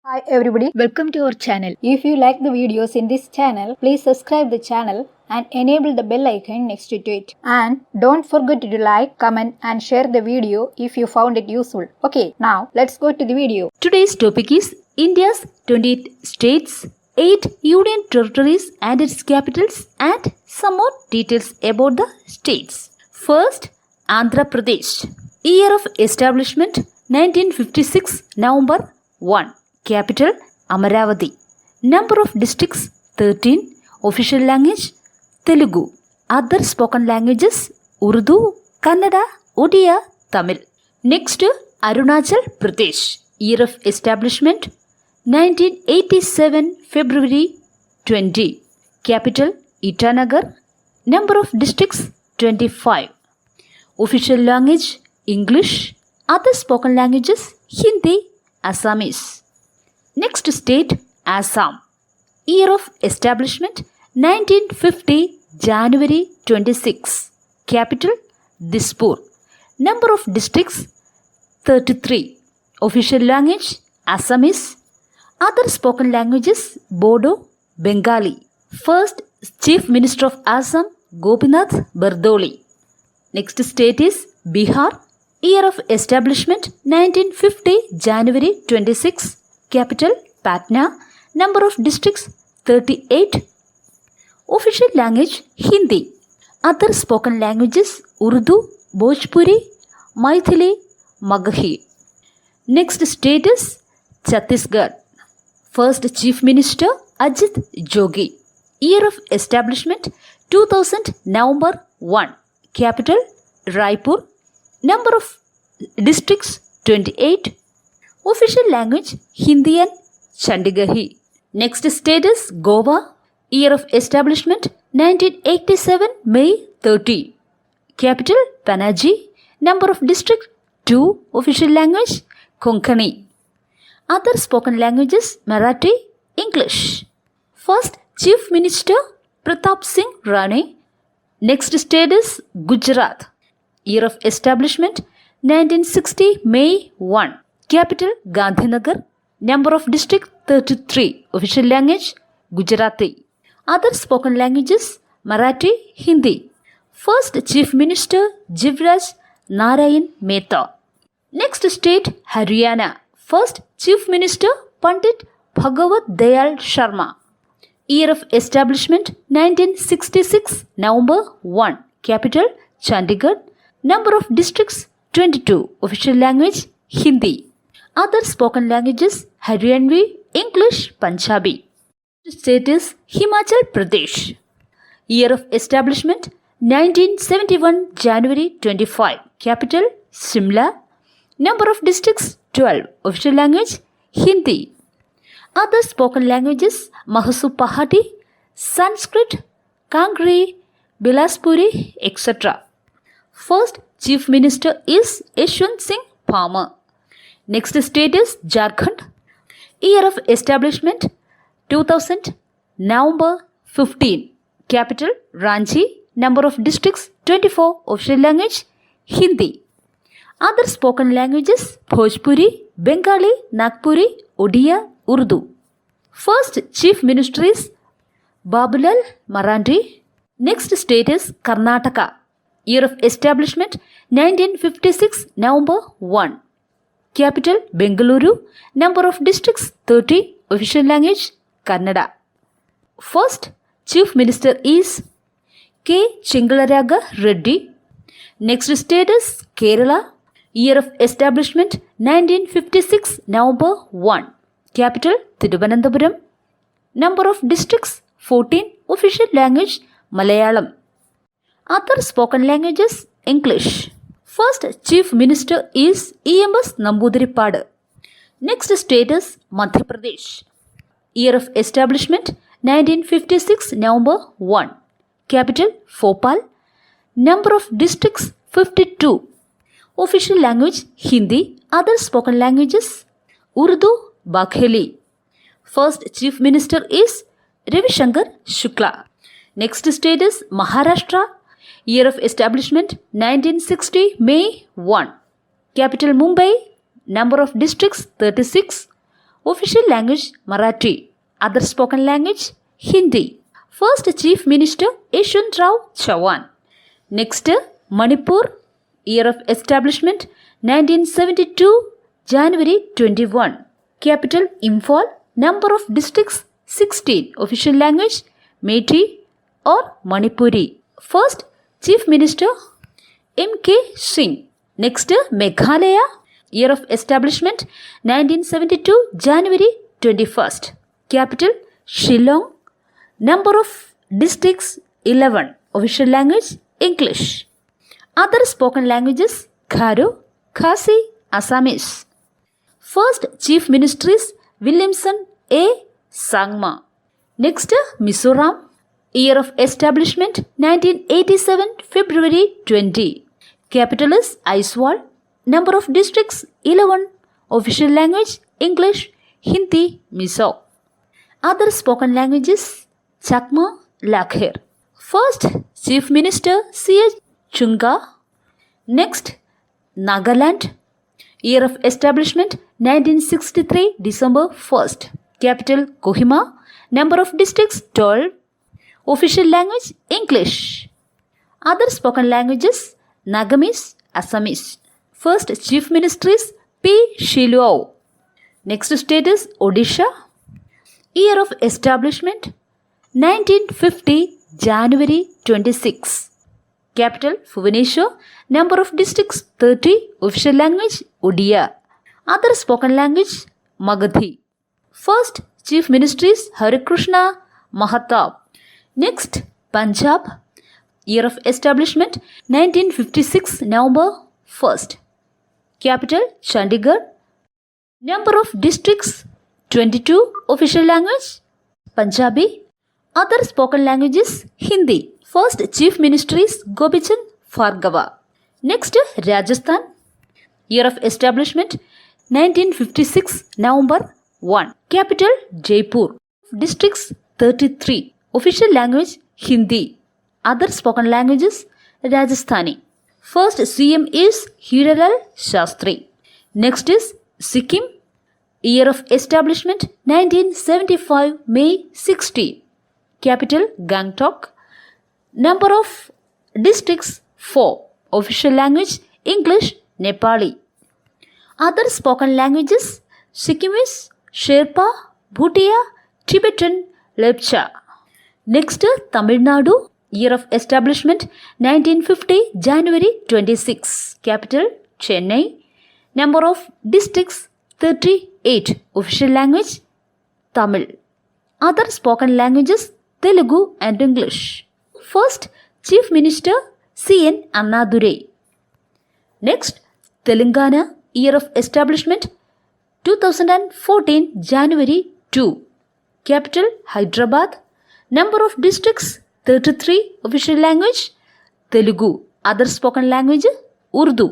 Hi everybody, welcome to our channel. If you like the videos in this channel, please subscribe the channel and enable the bell icon next to it. And don't forget to like, comment and share the video if you found it useful. Okay, now let's go to the video. Today's topic is India's 28 states, 8 union territories and its capitals, and some more details about the states. First, Andhra Pradesh. Year of establishment 1956 November 1. Capital Amaravati. Number of districts 13. Official language Telugu. Other spoken languages Urdu, Kannada, Odia, Tamil. Next, Arunachal Pradesh. Year of establishment 1987 February 20. Capital Itanagar. Number of districts 25. Official language English. Other spoken languages Hindi, Assamese. Next state Assam. Year of establishment 1950 January 26. Capital Dispur. Number of districts 33. Official language Assamese. Other spoken languages Bodo, Bengali. First Chief Minister of Assam Gopinath Bardoli. Next state is Bihar. Year of establishment 1950 January 26. Capital Patna. Number of districts 38. Official language Hindi. Other spoken languages Urdu, Bhojpuri, Maithili, Magahi. Next state is Chhattisgarh. First Chief Minister Ajit Jogi. Year of establishment 2000 November 1. Capital Raipur. Number of districts 28. Official language Hindi and Chandigarhi. Next state is Goa. Year of establishment 1987 May 30. Capital Panaji. Number of districts 2. Official language Konkani. Other spoken languages Marathi, English. First Chief Minister Pratap Singh Rane. Next state is Gujarat. Year of establishment 1960 May 1. Capital Gandhinagar. Number of districts 33. Official language Gujarati. Other spoken languages Marathi, Hindi. First Chief Minister Jivraj Narayan Mehta. Next state Haryana. First Chief Minister Pandit Bhagavat Dayal Sharma. Year of establishment 1966 November 1. Capital Chandigarh. Number of districts 22. Official language Hindi. Other spoken languages Haryanvi, English, Punjabi. State is Himachal Pradesh. Year of establishment 1971 January 25. Capital Shimla. Number of districts 12. Official language Hindi. Other spoken languages Mahasu Pahati, Sanskrit, Kangri, Bilaspuri, etc. First Chief Minister is Yashwant Singh Parmar. Next state is Jharkhand. Year of establishment 2000 November 15. Capital Ranchi. Number of districts 24. Official language Hindi. Other spoken languages Bhojpuri, Bengali, Nagpuri, Odia, Urdu. First Chief Minister is Babulal Marandi. Next state is Karnataka. Year of establishment 1956 November 1. Capital Bengaluru. Number of districts 30. Official language Kannada. First Chief Minister is K. Chingalaraga Reddy. Next state is Kerala. Year of establishment 1956 November 1. Capital Thiruvananthapuram. Number of districts 14. Official language Malayalam. Other spoken languages English. First Chief Minister is E.M.S. Namboodiripad. Next state is Madhya Pradesh. Year of establishment 1956 November 1. Capital Bhopal. Number of districts 52. Official language Hindi. Other spoken languages Urdu, Bagheli. First Chief Minister is Ravi Shankar Shukla. Next state is Maharashtra. Year of establishment 1960 May 1. Capital Mumbai. Number of districts 36. Official language Marathi. Other spoken language Hindi. First Chief Minister Yashwantrao Chauhan. Next Manipur. Year of establishment 1972 January 21. Capital Imphal. Number of districts 16. Official language Methi or Manipuri. First Chief Minister M.K. Singh. Next Meghalaya. Year of establishment 1972 January 21st. Capital Shillong. Number of districts 11. Official language English. Other spoken languages Garo, Khasi, Assamese. First Chief Minister is Williamson A. Sangma. Next Mizoram. Year of establishment 1987 February 20. Capital is Aizawl. Number of districts 11. Official language English, Hindi, Mizo. Other spoken languages Chakma, Lakher. First Chief Minister C.H. Chunga. Next Nagaland. Year of establishment 1963 December 1st. Capital Kohima. Number of districts 12. Official language English. Other spoken languages Nagamese, Assamese. First Chief Minister is P. Shiluo. Next state is Odisha. Year of establishment 1950 January 26. Capital Bhubaneswar. Number of districts 30. Official language Odia. Other spoken language Magadhi. First Chief Minister is Harikrishna Mahatab. Next Punjab. Year of establishment 1956 November 1st. Capital Chandigarh. Number of districts 22. Official language Punjabi. Other spoken languages Hindi. First Chief Minister is Gobichand Bhargava. Next Rajasthan. Year of establishment 1956 November 1. Capital Jaipur. Districts 33. Official language Hindi. Other spoken languages Rajasthani. First CM is Hiralal Shastri. Next is Sikkim. Year of establishment 1975 May 60. Capital Gangtok. Number of districts 4. Official language English, Nepali. Other spoken languages Sikkimese, Sherpa, Bhutia, Tibetan, Lepcha. Next Tamil Nadu. Year of establishment 1950 January 26. Capital Chennai. Number of districts 38. Official language Tamil. Other spoken languages Telugu and English. First Chief Minister C.N. Annadurai. Next Telangana. Year of establishment 2014 January 2. Capital Hyderabad. Number of districts 33. Official language Telugu. Other spoken language Urdu.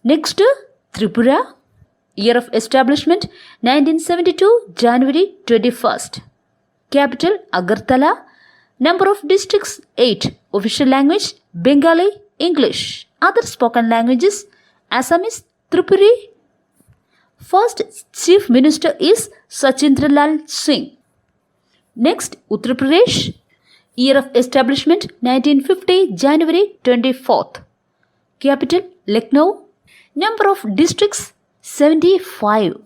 Next Tripura. Year of establishment 1972 January 21st. Capital Agartala. Number of districts 8. Official language Bengali, English. Other spoken languages Assamese, Tripuri. First Chief Minister is Sachindralal Singh. Next Uttar Pradesh. Year of establishment 1950 January 24th. Capital Lucknow. Number of districts 75.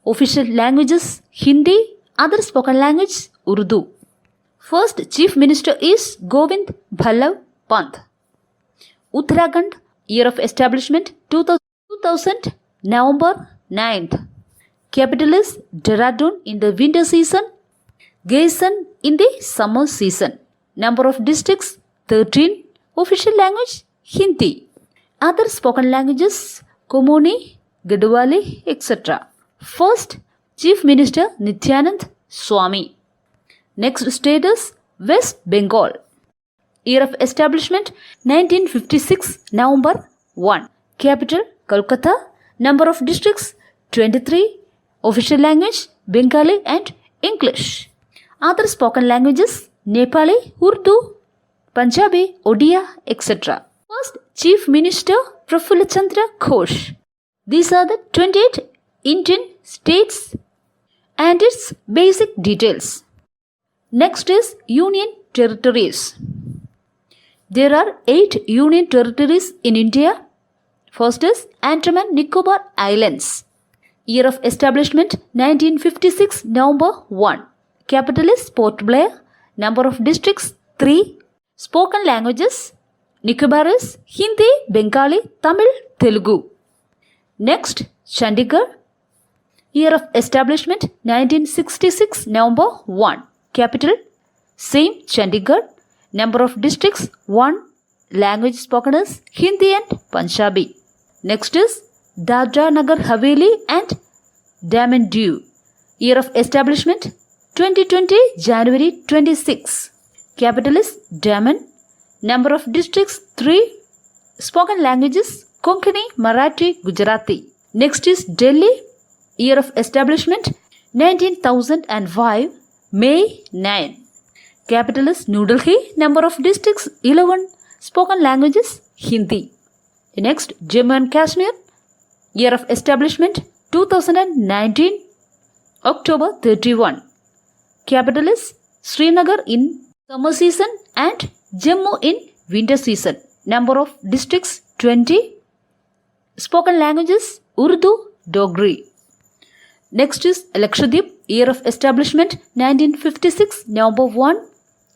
Official languages Hindi. Other spoken language Urdu. First Chief Minister is Govind Bhallav Pant. Uttarakhand. Year of establishment 2000 November 9th. Capital is Dehradun in the winter season, Gaisan in the summer season. Number of districts 13. Official language Hindi. Other spoken languages Komoni, Gadwali, etc. First Chief Minister Nityanand Swami. Next state is West Bengal. Year of establishment 1956 November 1. Capital Kolkata. Number of districts 23. Official language Bengali and English. Other spoken languages Nepali, Urdu, Punjabi, Odia, etc. First Chief Minister Prafulla Chandra Ghosh. These are the 28 Indian states and its basic details. Next is Union Territories. There are 8 Union Territories in India. First is Andaman Nicobar Islands. Year of establishment 1956 November 1. Capital is Port Blair. Number of districts 3. Spoken languages Nicobar is Hindi, Bengali, Tamil, Telugu. Next Chandigarh. Year of establishment 1966 November 1. Capital same Chandigarh. Number of districts 1. Language spoken is Hindi and Punjabi. Next is Dadra Nagar Haveli and Daman Diu. Year of establishment 2020 January 26. Capital is Daman. Number of districts 3. Spoken languages Konkani, Marathi, Gujarati. Next is Delhi. Year of establishment 19,005 May 9. Capital is New Delhi. Number of districts 11. Spoken languages Hindi. Next Jammu and Kashmir. Year of establishment 2019 October 31. Capital is Srinagar in summer season and Jammu in winter season. Number of districts 20. Spoken languages Urdu, Dogri. Next is Lakshadweep. Year of establishment 1956 November 1.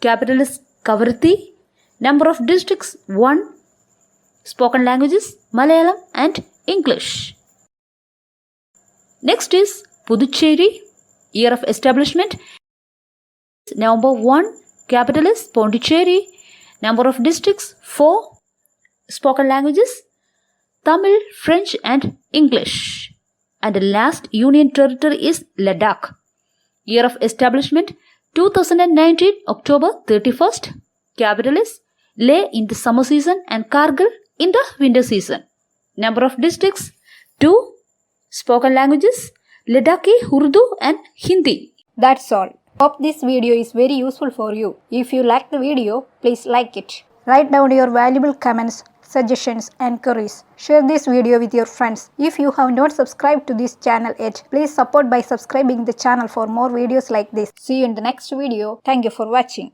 Capital is Kavaratti. Number of districts 1. Spoken languages Malayalam and English. Next is Puducherry. Year of establishment November 1. Capital is Pondicherry. Number of districts 4. Spoken languages Tamil, French and English. And the last union territory is Ladakh. Year of establishment 2019 October 31st. Capital is Leh in the summer season and Kargil in the winter season. Number of districts 2. Spoken languages Ladakhi, Urdu and Hindi. That's all. Hope this video is very useful for you. If you like the video, please like it. Write down your valuable comments, suggestions and queries. Share this video with your friends. If you have not subscribed to this channel yet, please support by subscribing the channel for more videos like this. See you in the next video. Thank you for watching.